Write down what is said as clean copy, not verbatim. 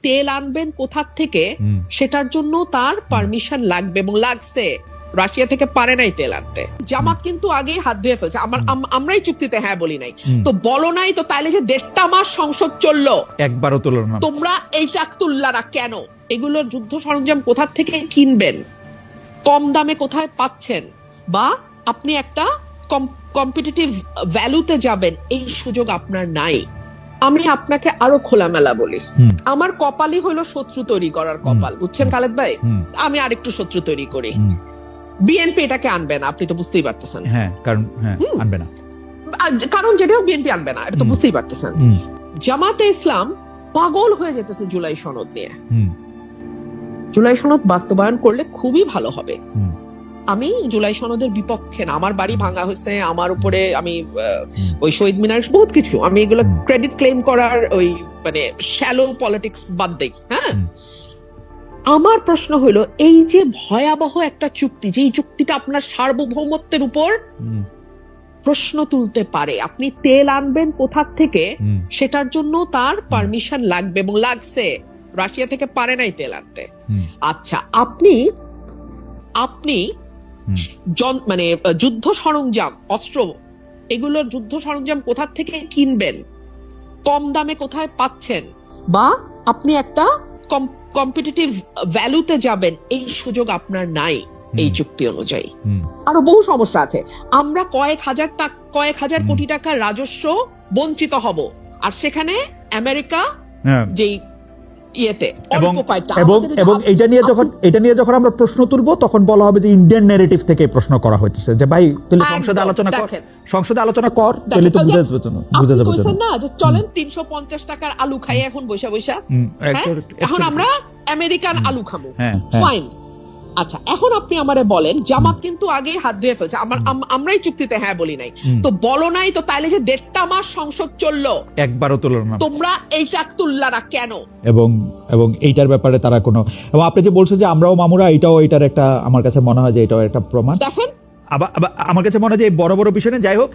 তেল আনবেন কোথা থেকে সেটার জন্য তার পারমিশন লাগবে এবং লাগছে। রাশিয়া থেকে পারে নাই তেল আনতে। জামাত কিন্তু আগেই হাত ধুয়ে ফেলছে। আমরাই চুক্তিতে হ্যাঁ বলি নাই, তো বলো নাই তো তাইলে যে 1.5 মাস সংসদ চললো একবারও তুলল না, তোমরা এইটা তুললা না কেন? এগুলোর যুদ্ধ সরঞ্জাম কোথা থেকে কিনবেন, কম দামে কোথায় পাচ্ছেন, বা আপনি একটা কম্পিটিটিভ ভ্যালুতে যাবেন, এই সুযোগ আপনার নাই। আমি আপনাকে আরো খোলামেলা বলি, আমার কপালই হইলো শত্রু তৈরি করার কপাল, বুঝছেন খালেদ ভাই? আমি আরেকটু শত্রু তৈরি করি। বিএনপি এটাকে আনবে না, আপনি তো বুঝতেই পারতেছেন। হ্যাঁ, কারণ আনবে না, কারণ যেটাও বিএনপি আনবে না, এটা তো বুঝতেই পারতেছেন। জামাতে ইসলাম পাগল হয়ে যেতেছে জুলাই সনদ নিয়ে। জুলাই সনদ বাস্তবায়ন করলে খুবই ভালো হবে। আমি জুলাই সনদের বিপক্ষে না, আমার বাড়ি ভাঙা হয়েছে, আমার উপরে আমি ওই শহীদ মিনার বহুত কিছু, আমি এগুলো ক্রেডিট ক্লেম করার ওই মানে শ্যালো পলিটিক্স বাদ দেই। হ্যাঁ, আমার প্রশ্ন হলো এই যে ভয়াবহ একটা চুক্তি, যেই চুক্তিটা আপনার সার্বভৌমত্বের উপর প্রশ্ন তুলতে পারে, আপনি তেল আনবেন কোথা থেকে সেটার জন্য তার পারমিশন লাগবে এবং লাগছে। রাশিয়া থেকে পারে নাই তেল আনতে। আচ্ছা, আপনি মানে যুদ্ধ সরঞ্জাম, অস্ত্র, এগুলোর যুদ্ধ সরঞ্জাম কোথা থেকে কিনবেন, কম দামে কোথায় পাচ্ছেন, বা আপনি একটা কম্পিটিটিভ ভ্যালুতে যাবেন, এই সুযোগ আপনার নাই এই চুক্তি অনুযায়ী। আরো বহু সমস্যা আছে। আমরা কয়েক হাজার কোটি টাকার রাজস্ব বঞ্চিত হব, আর সেখানে আমেরিকা যেই ইয়েতে এবং এটা নিয়ে যখন আমরা প্রশ্ন তুলবো তখন বলা হবে যে ইন্ডিয়ান ন্যারেটিভ থেকে প্রশ্ন করা হচ্ছে, যে ভাই তাহলে সংসদে আলোচনা কর তাহলে তো বুঝে যাবে না যে চলেন 350 টাকার আলু খাই এখন বৈশা বৈশা, এখন আমরা আমেরিকান আলু খাবো, ফাইন। আচ্ছা, এখন আপনি আমারে বলেন, জামাত কিন্তু আগেই হাত ধুয়ে ফেলছে, আমরাই চুক্তিতে হ্যাঁ বলি নাই, তো বলো নাই তো তাইলে যে 1.5 মাস সংসদ চললো, একবারও তুলল না, তোমরা এইটা তুললা না কেন? এবং এইটার ব্যাপারে তারা কোনো, এবং আপনি যে বলছেন যে আমরাও মামুরা, এটার একটা, আমার কাছে মনে হয় যে এটাও একটা প্রমাণ। দেখেন, আবার আমার কাছে মনে হয় যে বড় বড় বিষয় যাই হোক,